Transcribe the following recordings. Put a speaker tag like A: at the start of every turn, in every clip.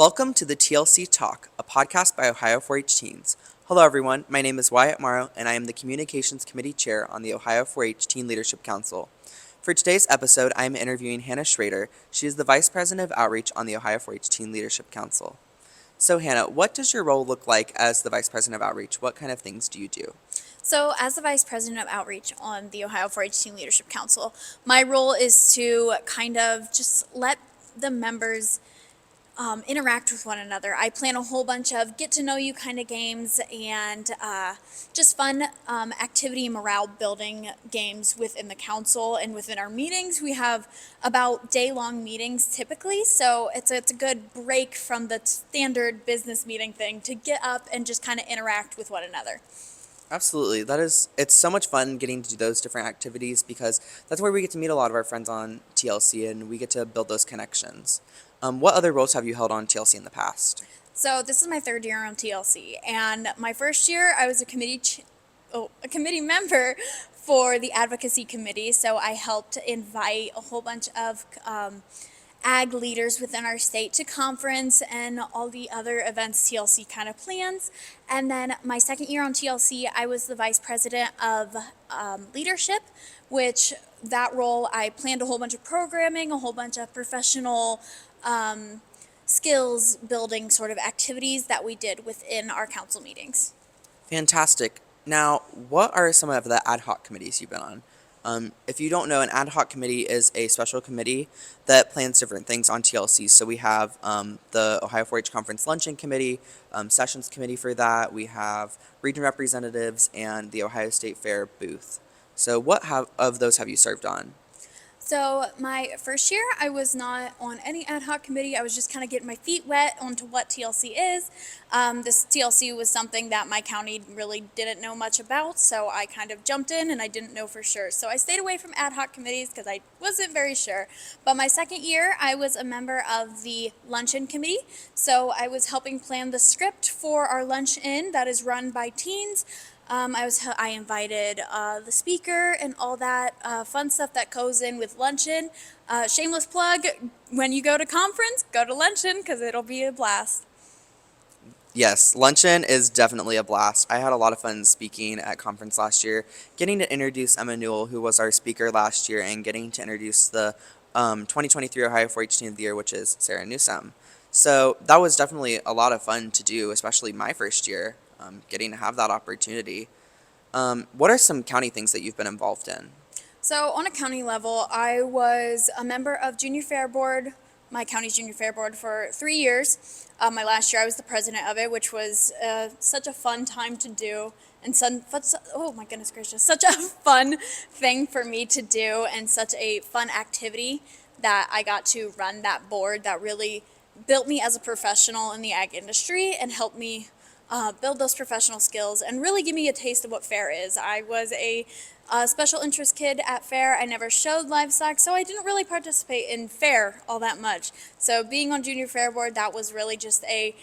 A: Welcome to the TLC Talk, a podcast by Ohio 4-H Teens. Hello everyone, my name is Wyatt Morrow, and I am the Communications Committee Chair on the Ohio 4-H Teen Leadership Council. For today's episode, I am interviewing Hannah Schroeder. She is the Vice President of Outreach on the Ohio 4-H Teen Leadership Council. So Hannah, what does your role look like as the Vice President of Outreach? What kind of things do you do?
B: So, as the Vice President of Outreach on the Ohio 4-H Teen Leadership Council, my role is to kind of just let the members interact with one another. I plan a whole bunch of get-to-know-you kind of games and just fun activity morale-building games within the council and within our meetings. We have about day-long meetings typically, so it's a good break from the standard business meeting thing to get up and just kind of interact with one another.
A: Absolutely. It's so much fun getting to do those different activities because that's where we get to meet a lot of our friends on TLC and we get to build those connections. What other roles have you held on TLC in the past?
B: So this is my third year on TLC, and my first year I was a committee member for the advocacy committee. So I helped invite a whole bunch of ag leaders within our state to conference and all the other events TLC kind of plans. And then my second year on TLC, I was the vice president of leadership, which that role I planned a whole bunch of programming, a whole bunch of professional skills building sort of activities that we did within our council meetings.
A: Fantastic. Now, what are some of the ad hoc committees you've been on? If you don't know, an ad hoc committee is a special committee that plans different things on TLC. So we have the Ohio 4-H Conference Luncheon Committee, Sessions Committee for that. We have region representatives and the Ohio State Fair booth. So of those have you served on?
B: So my first year, I was not on any ad hoc committee. I was just kind of getting my feet wet onto what TLC is. This TLC was something that my county really didn't know much about, so I kind of jumped in and I didn't know for sure. So I stayed away from ad hoc committees because I wasn't very sure. But my second year, I was a member of the luncheon committee. So I was helping plan the script for our luncheon that is run by teens. I invited the speaker and all that fun stuff that goes in with luncheon. Shameless plug, when you go to conference, go to luncheon because it'll be a blast.
A: Yes, luncheon is definitely a blast. I had a lot of fun speaking at conference last year, getting to introduce Emma Newell, who was our speaker last year, and getting to introduce the 2023 Ohio 4-H Teen of the Year, which is Sarah Newsome. So that was definitely a lot of fun to do, especially my first year, getting to have that opportunity. What are some county things that you've been involved in?
B: So on a county level, I was a member of Junior Fair Board, my county's Junior Fair Board, for 3 years. My last year I was the president of it, which was such a fun time to do, and oh my goodness gracious, such a fun thing for me to do, and such a fun activity that I got to run that board that really built me as a professional in the ag industry and helped me build those professional skills and really give me a taste of what fair is. I was a special interest kid at fair. I never showed livestock, so I didn't really participate in fair all that much. So being on Junior Fair Board, that was really just a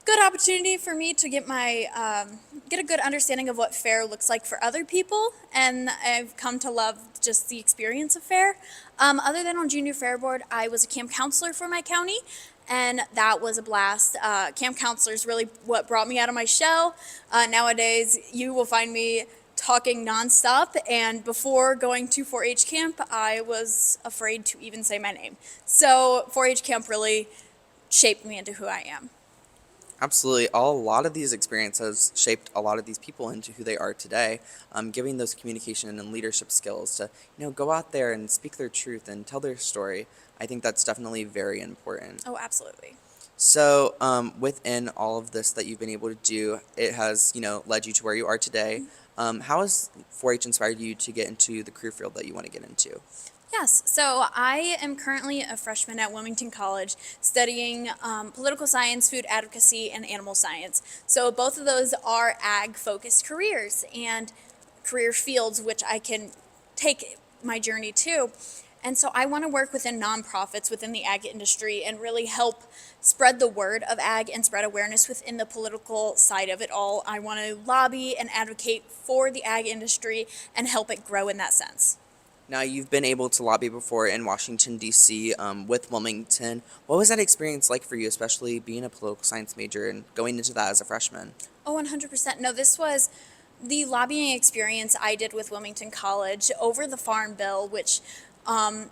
B: good opportunity for me to get get a good understanding of what fair looks like for other people, and I've come to love just the experience of fair. Other than on Junior Fair Board, I was a camp counselor for my county, and that was a blast. Camp counselor is really what brought me out of my shell. Nowadays, you will find me talking nonstop, and before going to 4-H camp, I was afraid to even say my name. So 4-H camp really shaped me into who I am.
A: Absolutely. A lot of these experiences shaped a lot of these people into who they are today, giving those communication and leadership skills to, go out there and speak their truth and tell their story. I think that's definitely very important.
B: Oh, absolutely.
A: So, within all of this that you've been able to do, it has, led you to where you are today. How has 4-H inspired you to get into the career field that you want to get into?
B: Yes, so I am currently a freshman at Wilmington College studying political science, food advocacy, and animal science. So both of those are ag-focused careers and career fields which I can take my journey to. And so I want to work within nonprofits within the ag industry and really help spread the word of ag and spread awareness within the political side of it all. I want to lobby and advocate for the ag industry and help it grow in that sense.
A: Now, you've been able to lobby before in Washington, D.C. With Wilmington. What was that experience like for you, especially being a political science major and going into that as a freshman?
B: Oh, 100%. No, this was the lobbying experience I did with Wilmington College over the Farm Bill, which,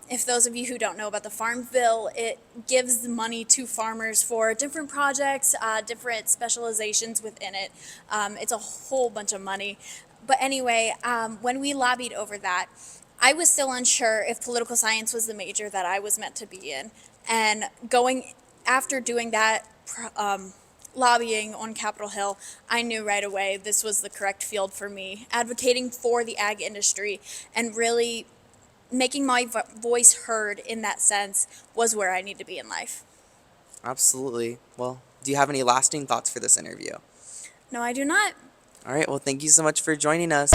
B: if those of you who don't know about the Farm Bill, it gives money to farmers for different projects, different specializations within it. It's a whole bunch of money. But anyway, when we lobbied over that, I was still unsure if political science was the major that I was meant to be in. And going after doing that, lobbying on Capitol Hill, I knew right away this was the correct field for me. Advocating for the ag industry and really making my voice heard in that sense was where I need to be in life.
A: Absolutely. Well, do you have any lasting thoughts for this interview?
B: No, I do not.
A: All right. Well, thank you so much for joining us.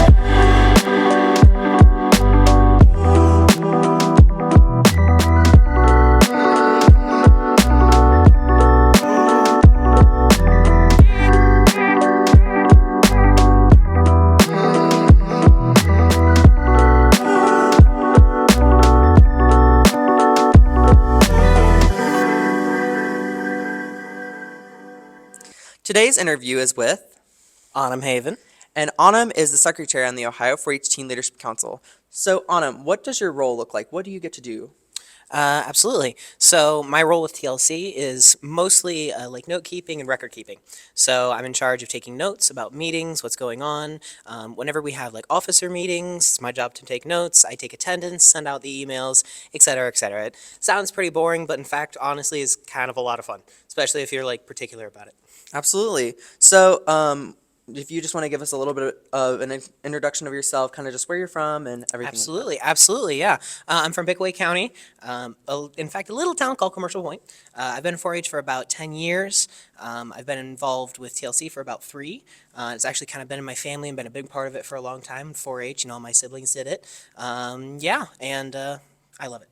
A: Today's interview is with
C: Anam Havan.
A: and Anam is the secretary on the Ohio 4-H Teen Leadership Council. So, Anam, what does your role look like? What do you get to do?
C: Absolutely. So my role with TLC is mostly like note keeping and record keeping. So I'm in charge of taking notes about meetings, what's going on. Whenever we have like officer meetings, it's my job to take notes. I take attendance, send out the emails, etc., etc. It sounds pretty boring, but in fact, honestly, is kind of a lot of fun, especially if you're like particular about it.
A: Absolutely. So, if you just want to give us a little bit of an introduction of yourself, kind of just where you're from and everything.
C: Absolutely, absolutely, yeah. I'm from Pickaway County, in fact, a little town called Commercial Point. I've been in 4-H for about 10 years. I've been involved with TLC for about 3. It's actually kind of been in my family and been a big part of it for a long time. 4-H, all my siblings did it. Yeah, and I love it.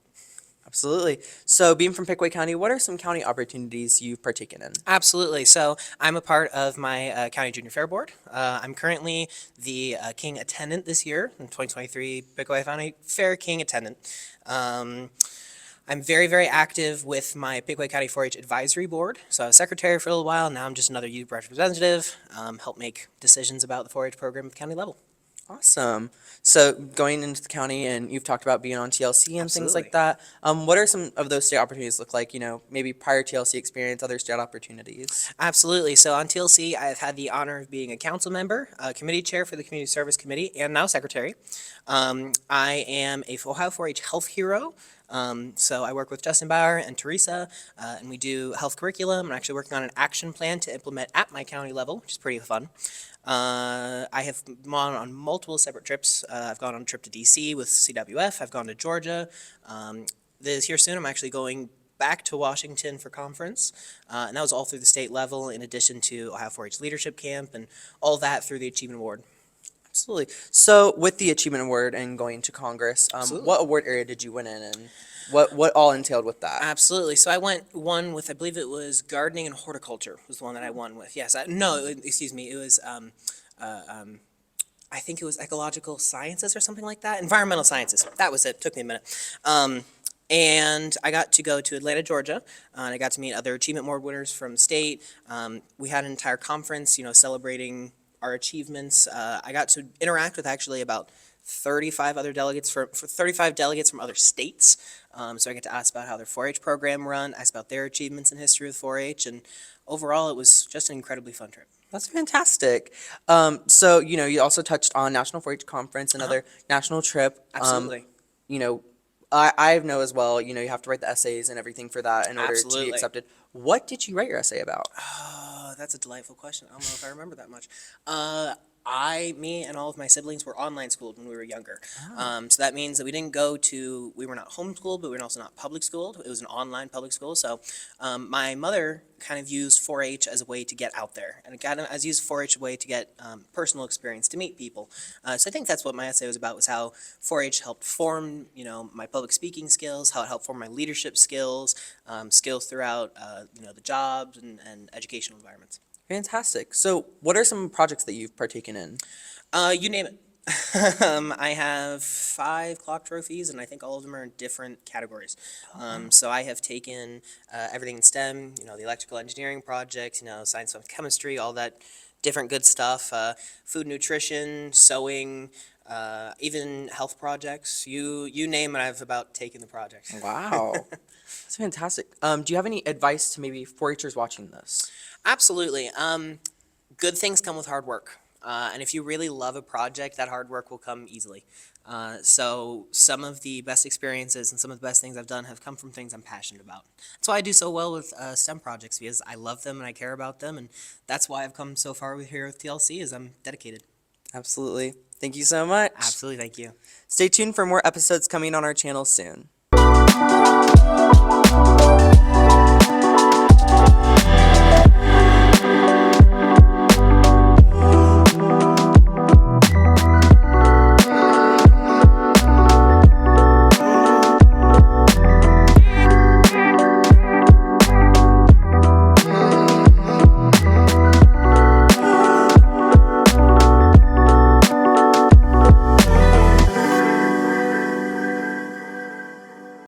A: Absolutely. So, being from Pickaway County, what are some county opportunities you've partaken in?
C: Absolutely. So I'm a part of my county junior fair board. I'm currently the king attendant this year in 2023 Pickaway County Fair King attendant. I'm very, very active with my Pickaway County 4-H Advisory Board. So I was secretary for a little while. Now I'm just another youth representative. Help make decisions about the 4-H program at the county level.
A: Awesome. So, going into the county, and you've talked about being on TLC and things like that. What are some of those state opportunities look like? Maybe prior TLC experience, other state opportunities.
C: Absolutely. So on TLC, I've had the honor of being a council member, committee chair for the Community Service Committee, and now secretary. I am a Ohio 4-H health hero. So I work with Justin Bauer and Teresa, and we do health curriculum. I'm actually working on an action plan to implement at my county level, which is pretty fun. I have gone on multiple separate trips. I've gone on a trip to DC with CWF. I've gone to Georgia. This year soon, I'm actually going back to Washington for conference, and that was all through the state level, in addition to Ohio 4-H Leadership Camp and all that through the Achievement Award.
A: Absolutely. So, with the Achievement Award and going to Congress,
C: Absolutely.
A: what award area did you win in, and what all entailed with that?
C: Absolutely. So I won with, I believe it was gardening and horticulture was the one that I won with. Yes. Excuse me. It was I think it was ecological sciences or something like that. Environmental sciences. That was it. Took me a minute. And I got to go to Atlanta, Georgia, and I got to meet other Achievement Award winners from state. We had an entire conference, celebrating our achievements. I got to interact with actually about 35 other delegates for 35 delegates from other states. So I get to ask about how their 4-H program run, ask about their achievements in history with 4-H, and overall it was just an incredibly fun trip.
A: That's fantastic. So, you also touched on National 4-H Conference, another national trip.
C: Absolutely.
A: I know as well, you have to write the essays and everything for that in order to
C: Absolutely.
A: be accepted. What did you write your essay about?
C: Oh, that's a delightful question. I don't know if I remember that much. Me and all of my siblings were online schooled when we were younger. So that means that we were not homeschooled, but we were also not public schooled. It was an online public school. So my mother kind of used 4-H as a way to get out there, and as used 4-H as a way to get personal experience, to meet people. So I think that's what my essay was about, was how 4-H helped form, my public speaking skills, how it helped form my leadership skills, skills throughout, the jobs and educational environments.
A: Fantastic. So, what are some projects that you've partaken in?
C: You name it. I have 5 clock trophies, and I think all of them are in different categories. So I have taken everything in STEM, the electrical engineering projects, science and chemistry, all that different good stuff, food nutrition, sewing, even health projects. You name it, I've about taken the project.
A: Wow. That's fantastic. Do you have any advice to maybe 4-Hers watching this?
C: Absolutely. Good things come with hard work. And if you really love a project, that hard work will come easily. So some of the best experiences and some of the best things I've done have come from things I'm passionate about. That's why I do so well with STEM projects, because I love them and I care about them, and that's why I've come so far here with TLC, is I'm dedicated.
A: Absolutely. Thank you so much.
C: Absolutely, thank you.
A: Stay tuned for more episodes coming on our channel soon.